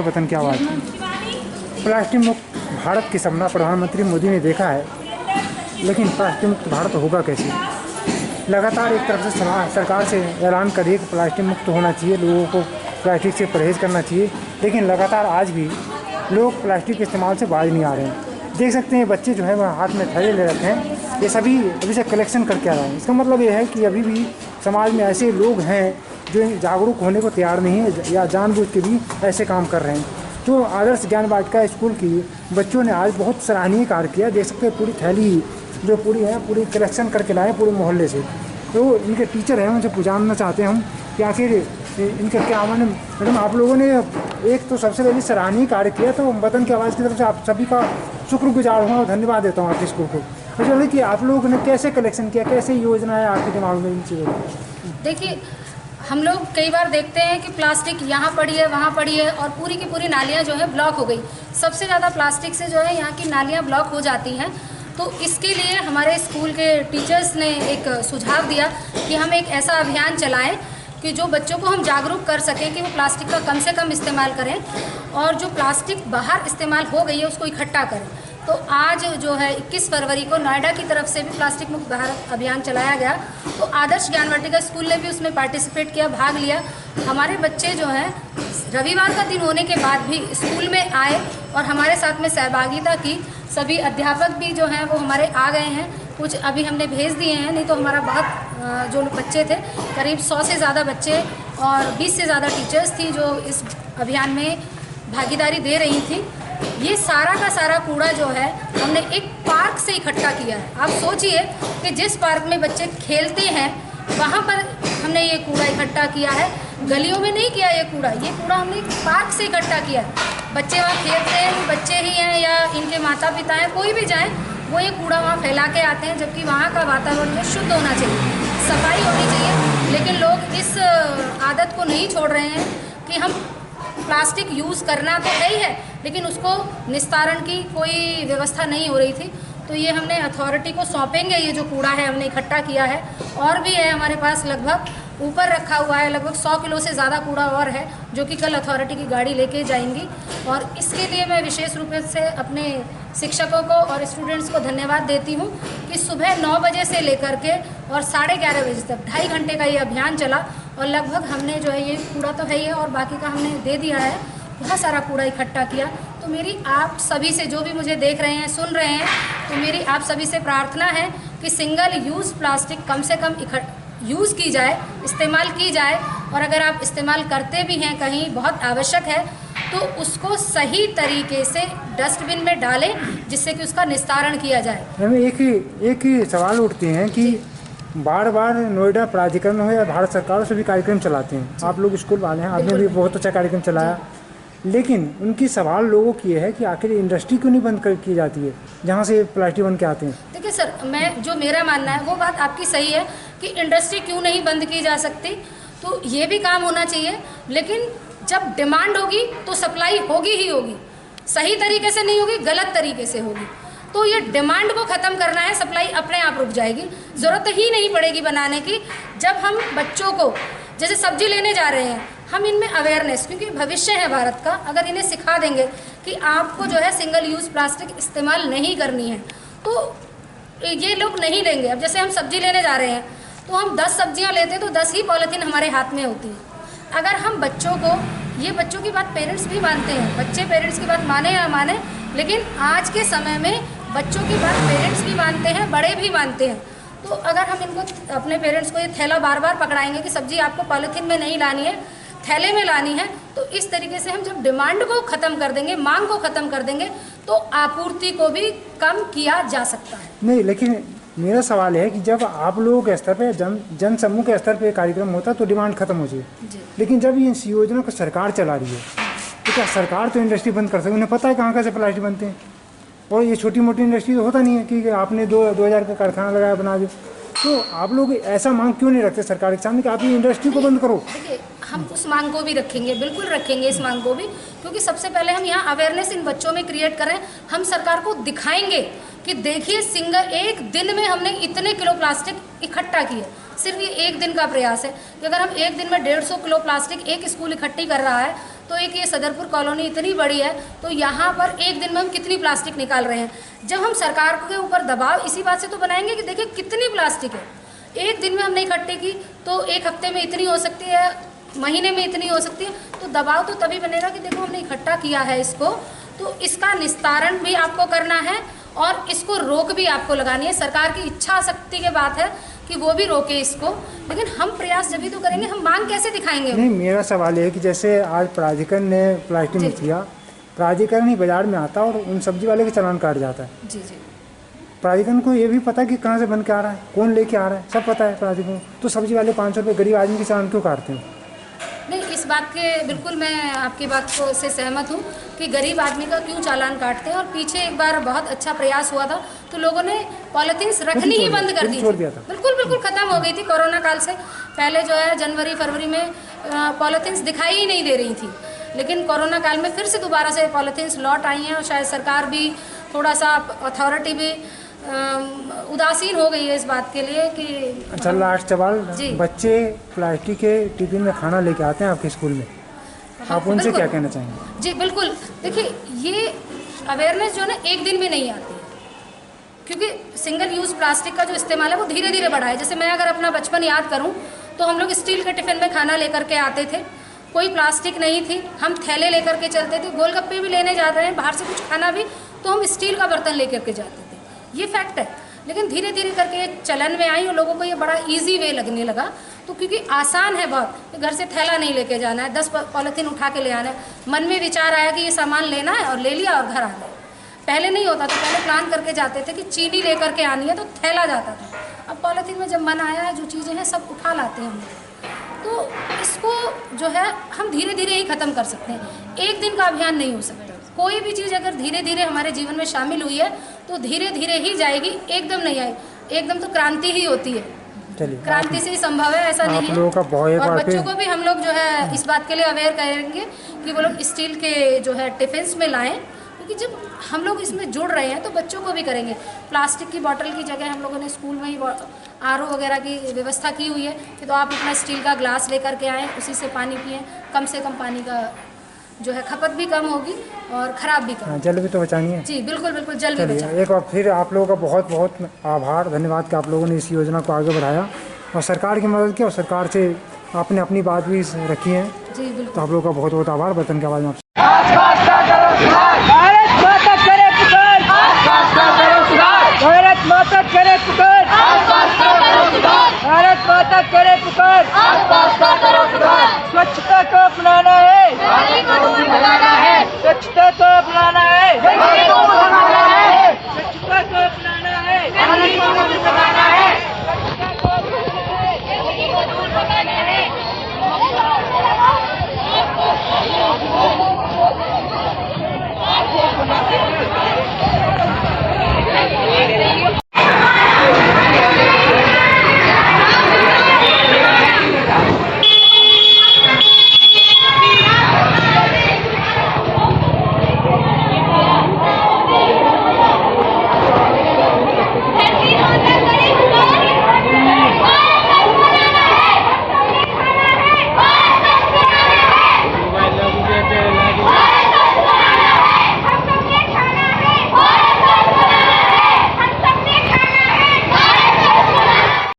मेरे वतन की आवाज़। प्लास्टिक मुक्त भारत की सपना प्रधानमंत्री मोदी ने देखा है, लेकिन प्लास्टिक मुक्त भारत होगा कैसे? लगातार एक तरफ से सरकार से ऐलान करिए कि प्लास्टिक मुक्त होना चाहिए, लोगों को प्लास्टिक से परहेज़ करना चाहिए, लेकिन लगातार आज भी लोग प्लास्टिक के इस्तेमाल से बाज नहीं आ रहे हैं। देख सकते हैं बच्चे जो है वह हाथ में थैले ले रखे हैं, ये सभी अभी से कलेक्शन करके आ रहे हैं। इसका मतलब ये है कि अभी भी समाज में ऐसे लोग हैं जो जागरूक होने को तैयार नहीं है या जानबूझ के भी ऐसे काम कर रहे हैं। तो आदर्श ज्ञान वाटिका स्कूल की बच्चों ने आज बहुत सराहनीय कार्य किया। देख सकते हैं पूरी थैली जो पूरी कलेक्शन करके लाए पूरे मोहल्ले से। तो इनके टीचर हैं, उनसे जानना चाहते हैं हम कि आखिर इनका क्या माने। मैडम, आप लोगों ने एक तो सबसे पहले सराहनीय कार्य किया, तो वतन की आवाज़ की तरफ से आप सभी का शुक्रगुजार हूँ और धन्यवाद देता हूँ आपके स्कूल को। तो चलिए कि आप लोगों ने कैसे कलेक्शन किया, कैसे योजना है आपके दिमाग में इन चीज़ों की? देखिए, हम लोग कई बार देखते हैं कि प्लास्टिक यहाँ पड़ी है, वहाँ पड़ी है, और पूरी की पूरी नालियाँ जो है ब्लॉक हो गई। सबसे ज़्यादा प्लास्टिक से जो है यहाँ की नालियाँ ब्लॉक हो जाती हैं। तो इसके लिए हमारे स्कूल के टीचर्स ने एक सुझाव दिया कि हम एक ऐसा अभियान चलाएं कि जो बच्चों को हम जागरूक कर सकें कि वो प्लास्टिक का कम से कम इस्तेमाल करें, और जो प्लास्टिक बाहर इस्तेमाल हो गई है उसको इकट्ठा करें। तो आज जो है 21 फरवरी को नोएडा की तरफ से भी प्लास्टिक मुक्त भारत अभियान चलाया गया। तो आदर्श ज्ञान वाटिका स्कूल ने भी उसमें पार्टिसिपेट किया, भाग लिया। हमारे बच्चे जो हैं रविवार का दिन होने के बाद भी स्कूल में आए और हमारे साथ में सहभागिता की। सभी अध्यापक भी जो हैं वो हमारे आ गए हैं, कुछ अभी हमने भेज दिए हैं, नहीं तो हमारा बहुत जो बच्चे थे करीब 100 से ज़्यादा बच्चे और 20 से ज़्यादा टीचर्स थी जो इस अभियान में भागीदारी दे रही थी। ये सारा का सारा कूड़ा जो है हमने एक पार्क से इकट्ठा किया है। आप सोचिए कि जिस पार्क में बच्चे खेलते हैं वहाँ पर हमने ये कूड़ा इकट्ठा किया है, गलियों में नहीं किया ये कूड़ा हमने एक पार्क से इकट्ठा किया है। बच्चे वहाँ खेलते हैं, बच्चे ही हैं या इनके माता पिता हैं, कोई भी जाए वो ये कूड़ा वहाँ फैला के आते हैं, जबकि वहाँ का वातावरण जो शुद्ध होना चाहिए, सफाई होनी चाहिए। लेकिन लोग इस आदत को नहीं छोड़ रहे हैं कि हम प्लास्टिक यूज़ करना तो है ही है, लेकिन उसको निस्तारण की कोई व्यवस्था नहीं हो रही थी। तो ये हमने अथॉरिटी को सौंपेंगे। ये जो कूड़ा है हमने इकट्ठा किया है, और भी है हमारे पास, लगभग ऊपर रखा हुआ है, लगभग 100 किलो से ज़्यादा कूड़ा और है जो कि कल अथॉरिटी की गाड़ी लेके जाएंगी। और इसके लिए मैं विशेष रूप से अपने शिक्षकों को और स्टूडेंट्स को धन्यवाद देती हूँ कि सुबह 9 बजे से लेकर के और 11:30 बजे तक 2.5 घंटे का ये अभियान चला, और लगभग हमने जो है ये कूड़ा तो है ही है और बाकी का हमने दे दिया है, बहुत सारा कूड़ा इकट्ठा किया। तो मेरी आप सभी से, जो भी मुझे देख रहे हैं, सुन रहे हैं, तो मेरी आप सभी से प्रार्थना है कि सिंगल यूज़ प्लास्टिक कम से कम यूज़ की जाए, इस्तेमाल की जाए, और अगर आप इस्तेमाल करते भी हैं कहीं बहुत आवश्यक है तो उसको सही तरीके से डस्टबिन में डालें, जिससे कि उसका निस्तारण किया जाए। हमें एक ही सवाल उठते हैं कि बार बार नोएडा प्राधिकरण हो या भारत सरकार सभी कार्यक्रम चलाते हैं, आप लोग स्कूल वाले हैं, आपने भी बहुत अच्छा कार्यक्रम चलाया, लेकिन उनकी सवाल लोगों की है कि आखिर इंडस्ट्री क्यों नहीं बंद की जाती है जहाँ से प्लास्टिक बन के आते हैं? देखिए सर, मेरा मानना है वो बात आपकी सही है कि इंडस्ट्री क्यों नहीं बंद की जा सकती, तो ये भी काम होना चाहिए। लेकिन जब डिमांड होगी तो सप्लाई होगी ही होगी, सही तरीके से नहीं होगी, गलत तरीके से होगी। तो ये डिमांड को ख़त्म करना है, सप्लाई अपने आप रुक जाएगी, ज़रूरत ही नहीं पड़ेगी बनाने की। जब हम बच्चों को जैसे सब्जी लेने जा रहे हैं, हम इनमें अवेयरनेस, क्योंकि भविष्य है भारत का, अगर इन्हें सिखा देंगे कि आपको जो है सिंगल यूज़ प्लास्टिक इस्तेमाल नहीं करनी है, तो ये लोग नहीं लेंगे। अब जैसे हम सब्जी लेने जा रहे हैं तो हम 10 सब्जियां लेते हैं तो 10 ही पॉलीथीन हमारे हाथ में होती है। अगर हम बच्चों को, ये बच्चों की बात पेरेंट्स भी मानते हैं, बच्चे पेरेंट्स की बात माने या माने, लेकिन आज के समय में बच्चों की बात पेरेंट्स भी मानते हैं, बड़े भी मानते हैं। तो अगर हम इनको, अपने पेरेंट्स को ये थैला बार बार पकड़ाएंगे कि सब्जी आपको पॉलीथीन में नहीं लानी है, थैले में लानी है, तो इस तरीके से हम जब डिमांड को ख़त्म कर देंगे, मांग को ख़त्म कर देंगे, तो आपूर्ति को भी कम किया जा सकता है। नहीं, लेकिन मेरा सवाल है कि जब आप लोगों के स्तर पे, जन समूह के स्तर पे कार्यक्रम होता तो डिमांड खत्म हो जाए, लेकिन जब इस योजना को सरकार चला रही है तो क्या सरकार तो इंडस्ट्री बंद कर सकती है? उन्हें पता है कहाँ से प्लास्टिक बनते हैं, और ये छोटी मोटी इंडस्ट्री तो होता नहीं है कि आपने 2000 का कारखाना लगाया बना दो। तो आप लोग ऐसा मांग क्यों नहीं रखते सरकार के सामने कि आप ये इंडस्ट्री को बंद करो? देखिए, हम उस मांग को भी रखेंगे, बिल्कुल रखेंगे इस मांग को भी, क्योंकि सबसे पहले हम यहाँ अवेयरनेस इन बच्चों में क्रिएट करें। हम सरकार को दिखाएंगे कि देखिए, सिंगल एक दिन में हमने इतने किलो प्लास्टिक इकट्ठा किए। सिर्फ ये एक दिन का प्रयास है कि अगर हम एक दिन में 150 किलो प्लास्टिक एक स्कूल इकट्ठी कर रहा है तो एक ये सदरपुर कॉलोनी इतनी बड़ी है, तो यहाँ पर एक दिन में हम कितनी प्लास्टिक निकाल रहे हैं। जब हम सरकार के ऊपर दबाव इसी बात से तो बनाएंगे कि देखिए कितनी प्लास्टिक है, एक दिन में हमने इकट्ठे की तो एक हफ्ते में इतनी हो सकती है, महीने में इतनी हो सकती है, तो दबाव तो तभी बनेगा कि देखो हमने इकट्ठा किया है इसको, तो इसका निस्तारण भी आपको करना है और इसको रोक भी आपको लगानी है। सरकार की इच्छा शक्ति की बात है कि वो भी रोके इसको, लेकिन हम प्रयास जब भी तो करेंगे, हम मांग कैसे दिखाएंगे? नहीं, मेरा सवाल है कि जैसे आज प्राधिकरण ने प्लास्टिक मुक्त किया, प्राधिकरण ही बाजार में आता और उन सब्जी वाले के चालान काट जाता है। जी जी, प्राधिकरण को ये भी पता है कि कहाँ से बन के आ रहा है, कौन लेके आ रहा है, सब पता है प्राधिकरण को, तो सब्जी वाले 500 रुपये गरीब आदमी के चालान क्यों काटते हैं? नहीं, इस बात के बिल्कुल मैं आपकी बात को से सहमत हूँ कि गरीब आदमी का क्यों चालान काटते हैं। और पीछे एक बार बहुत अच्छा प्रयास हुआ था, तो लोगों ने पॉलिथीन्स रखनी ही बंद कर दी थी, बिल्कुल बिल्कुल ख़त्म हो गई थी। कोरोना काल से पहले जो है जनवरी फरवरी में पॉलिथीन्स दिखाई ही नहीं दे रही थी, लेकिन कोरोना काल में फिर से दोबारा से पॉलिथीन्स लौट आई हैं और शायद सरकार भी थोड़ा सा, अथॉरिटी भी उदासीन हो गई है इस बात के लिए कि। अच्छा, लास्ट सवाल, बच्चे प्लास्टिक के टिफिन में खाना लेके आते हैं आपके स्कूल में, आप उनसे क्या कहना चाहेंगे? जी बिल्कुल, देखिए ये अवेयरनेस जो है ना एक दिन में नहीं आती है, क्योंकि सिंगल यूज़ प्लास्टिक का जो इस्तेमाल है वो धीरे धीरे बढ़ा है। जैसे मैं अगर अपना बचपन याद करूं तो हम लोग स्टील के टिफ़िन में खाना लेकर के आते थे, कोई प्लास्टिक नहीं थी, हम थैले लेकर के चलते थे, गोलगप्पे भी लेने जा रहे हैं बाहर से कुछ खाना भी तो हम स्टील का बर्तन लेकर के जाते थे, ये फैक्ट है। लेकिन धीरे धीरे करके चलन में आई और लोगों को ये बड़ा इजी वे लगने लगा, तो क्योंकि आसान है बहुत, घर से थैला नहीं लेके जाना है, 10 पॉलीथीन उठा के ले आना है, मन में विचार आया कि ये सामान लेना है और ले लिया और घर आ गए। पहले नहीं होता था, पहले प्लान करके जाते थे कि चीनी लेकर के आनी है तो थैला जाता था। अब पॉलीथीन में जब मन आया है, जो चीज़ें हैं सब उठा लाते हैं हम, तो इसको जो है हम धीरे धीरे ही ख़त्म कर सकते हैं, एक दिन का अभियान नहीं हो सकता। कोई भी चीज़ अगर धीरे धीरे हमारे जीवन में शामिल हुई है तो धीरे धीरे ही जाएगी, एकदम नहीं आएगी। एकदम तो क्रांति ही होती है, क्रांति से ही संभव है, ऐसा नहीं है। और बच्चों को भी हम लोग जो है इस बात के लिए अवेयर करेंगे कि वो लोग स्टील के जो है टिफिन्स में लाएं, क्योंकि जब हम लोग इसमें जुड़ रहे हैं तो बच्चों को भी करेंगे। प्लास्टिक की बॉटल की जगह हम लोगों ने स्कूल में ही RO वगैरह की व्यवस्था की हुई है कि तो आप अपना स्टील का ग्लास लेकर के आएँ, उसी से पानी पिएँ, कम से कम पानी का जो है खपत भी कम होगी और ख़राब भी कम। जल भी तो बचानी है। जी बिल्कुल बिल्कुल, जल भी बचानी। एक बार फिर आप लोगों का बहुत बहुत आभार, धन्यवाद कि आप लोगों ने इस योजना को आगे बढ़ाया और सरकार की मदद की और सरकार से आपने अपनी बात भी रखी है। जी बिल्कुल, तो आप लोगों का बहुत बहुत आभार। वतन की आवाज़ में